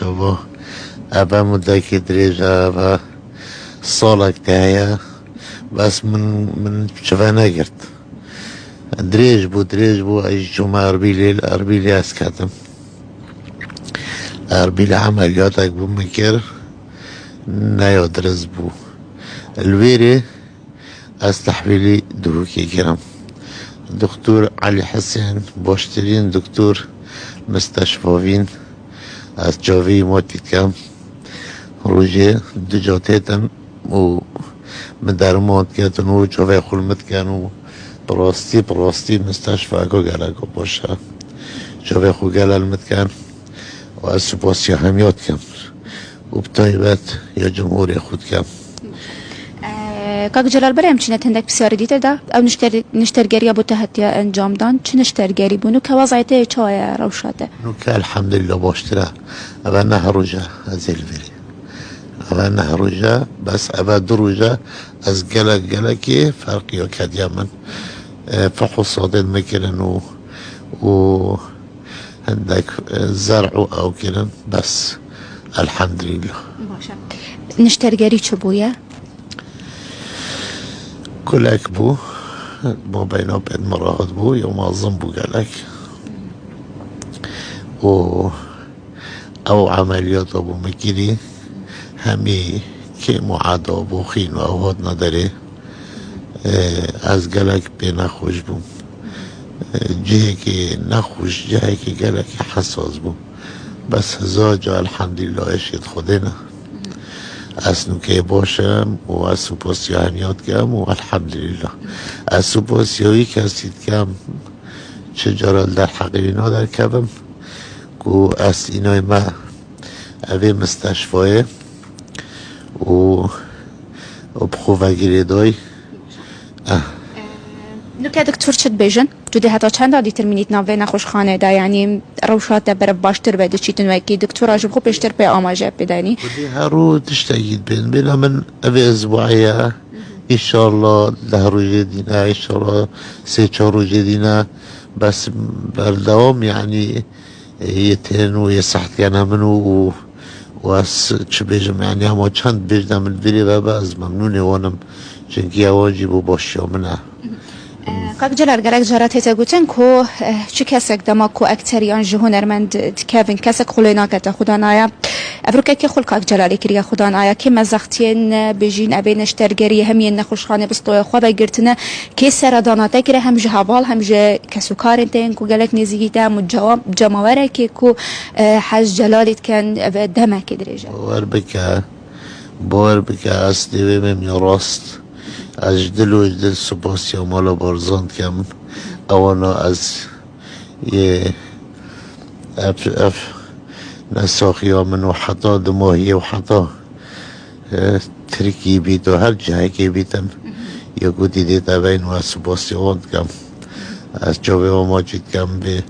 شبه أبا مدكي دريجة أبا صالك تاعي بس من شفانا قرت دريج بو أي جمعة أربيلي أسكاتم أربيلي عملياتك بو مكر نايو درز بو الويري استحويلي دوكي كرم دكتور علي حسين بوشترين دكتور مستشفاوين از جاوی موتی کم روژه دو جاتیتن و مدرمات کتن و جاوی خلمت کن و براستی مستشفى اگو گلگو باشه جاوی خو گلالمت کن و از سپاسی همیات کم و بطایبت یا خود کم کاک جلال برای همچینه تندک بسیاری دیده ده او نشترگری بو تحتیه انجام دان چه نشترگری بو نو که وضعیته چای روشاته نو که الحمدلله باشتره اول نه روژه از الویری اول نه روژه بس اول دو روژه از گلکی فرقی ها کدیه من فحوصات مکرن و هندک زرع او کرن بس الحمدلله باشه نشترگری چه بویه؟ كلك بو ما بين مراهد بو يوم أظن بو قالك أو عمليات أبو مكيري همي كي معادة أبو خين وأوهد ندري از قالك بنخوش بو جهكي نخوش جهكي قالك حساس بو بس زاجة الحمد لله اشيد خدنا از نوکه باشم و از سپاسی همیات کم و الحمدلله از سپاسی هایی کسید کم چه جارال در حقیقینا در کبم که از اینای ما اوی مستشفای و بخوفگیری دای نوکه دکتور چد بیجن؟ جدی حتی چند عادی ترمینیت نوه نخوش خانه ده یعنی روشات برای باشتر بده چیتون وکی دکتور آجب خوب پیشتر پی آماجه بدانی؟ بودی هر رو تشتاقید بین من اوی اسبوعیه ایشالله 10 روزه دینه ایشالله 3-4 روزه دینه بس بردوام یعنی یتین و یه صحت کنه منو و از چه بیجم یعنی همه چند بیجدم الویری و باز ممنونه وانم چنکی واجب و باشی منه قاك جلال قالك جارات هيتا قوتن كو چه كسك دما كو اكتريان جهنرمند دكافن كسك خلينا كتا خدانايا افروكا كي خل قاك جلالي كريا خدانايا كي مزختين بيجين ابي نشترگري همين نخوشخانه بسطوي خو بگرتنه كي سرداناتا كره هم جهابال هم ج كسوكارنتين كو قالك نزيگيتا مجموره كي كو حج جلالت كان دمك درجه باور بك اصلي من راست اجدل سپاسی و مالا بارزاند کم اوانا از یه نساخی ها من و حتا دماهی و حتا ترکی بیت و هر جایی که بیتم یا گوتی دیتا بین و سپاسی واند کم از جاوه و ماجید کم به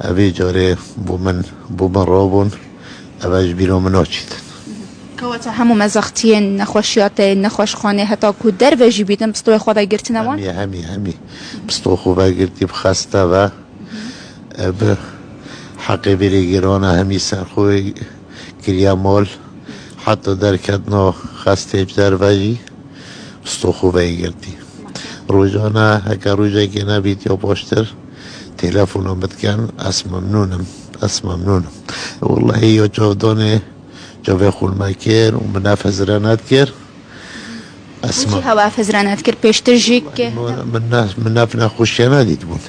اوی جاره بو من رابون اوش بیرا من آچید كواتا همو مزختين نخوشيات نخوش خانه حتى كو در وجي بيتن بستوي خو بگرتن وان همي بستو خو بگرتی بخسته و حقی بریگیرانه همی سرخوی کریا مال حتی در کدنا خسته در وجی بستو خو بگرتی روزانه هکا روزه که نبید یا باشتر تلفونم بتکن اس ممنونم والله یا جاودانه جاوه خول مکر و مناف هزرانات کر اسمع هوا هزرانات کر پیشتر جیک مناف نخوشی ندید بود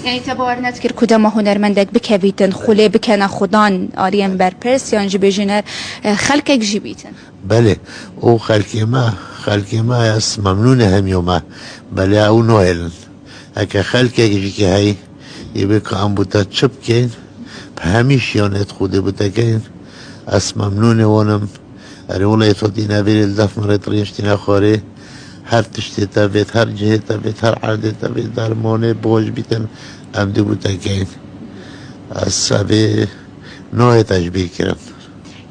یعنی تبار نذكر كدما هنرمندك بكبيتن خلي بكنا خدان آريان برپرس يعني جبيجنا خلقك جبيتن بله او خلقي ما يس ممنون هم يوما بله او نوهلن هكا خلقك جيكي هاي يبقى عم بوتا تشبكين همیش یانت خوده بوده که از ممنون وانم اره اولای تو دینا بیر الدف مرد ریشتینا خواره هر تشتی تابید هر جهه تابید هر عرده تابید درمانه باج بیتن امده بوده که از سبه نوع تشبیه کرن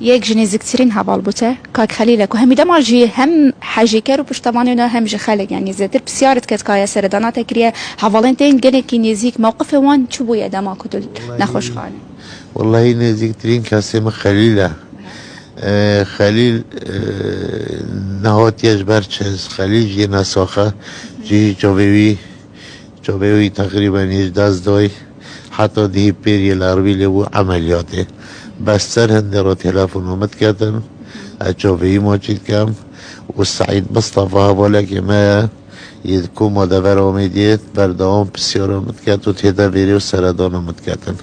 یک جنی زکترین حوال بوده که خلیلک و همی دم جی هم حاجی کرد و پشتوانه نه هم جخلق یعنی زیادر بسیارت کت که سردانات کریه حوالن تین گله کی نزیک موقف وان چو بوی دما کدل نخوش خانه والله نزیکترین کسی من خلیله. خلیل نهایتیش برچز خلیل جی نساخه جی جوابی تقریبا 18 دای حتی دی پیری لاروی لبو عملیاته بستر هنده را تلفن آمد کردن جوابی ماجید کم و سعید مصطفى بالا که ما یدکو مادور آمیدید بردام بسیار آمد کرد و تیده بیری و سردان آمد کردن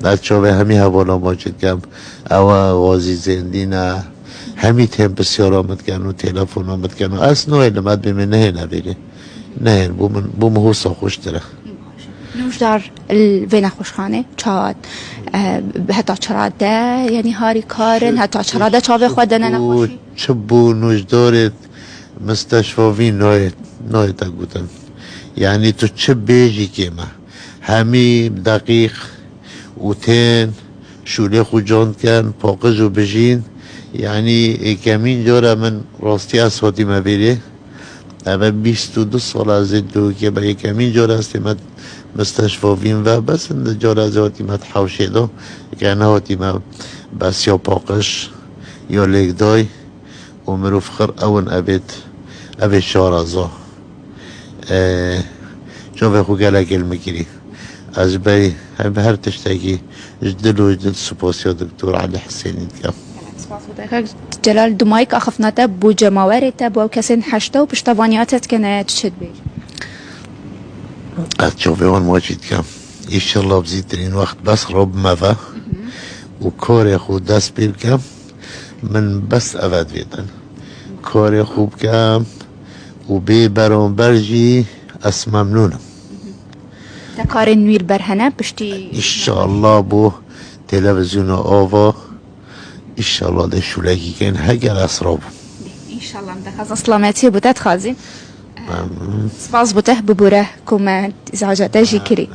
بچه همی حوالا ماجد کم او غازی زندی نه همی تیم بسیار آمد کن و تلفن آمد کن و از نوعی لمد بیم نه نبیره نه بوم حوصا خوش تره نوش در الوین خوشخانه چاد حتی چراده یعنی هاری کارن حتی چراده چاوه خودن نخوشی چبو نوش دارد مستشفاوی نوعی تا گوتن یعنی تو چه بیجی که ما همی دقیق و تین شوله خود جاند کن پاقج و بجین یعنی کمین جاره من راستی از حاتی مبیره اما 22 سال از دو که با کمین جاره استیمت مستشفاوین و بس جاره از حاتی مت حوشه دو که نه حاتی ما بس یا پاقش یا لگدای و مروف خر اون ابد شارزا جا خو گلک المگیری از بای هر تشتاقی جدل سپاسیا دکتور علی حسینی دکم جلال دمایک اخفناته بو جماورته بو کسین حشته و پشتوانیاتت کنه چشد بیج از جوابان ماجید کم ایشالله بزیدترین وقت بس رب مفا و کار خود دست بیر کم من بس اود ویدن کار خوب کم و بی برام برجی از ممنونم کار نویر برهنه پشتی ایشالله بو تلویزیون آوا ایشالله ده شولکی کن هگر اسراب ایشالله مدخز اسلامتی بودت خازین سپاس بوده ببوره کم ازعاجاته جی کری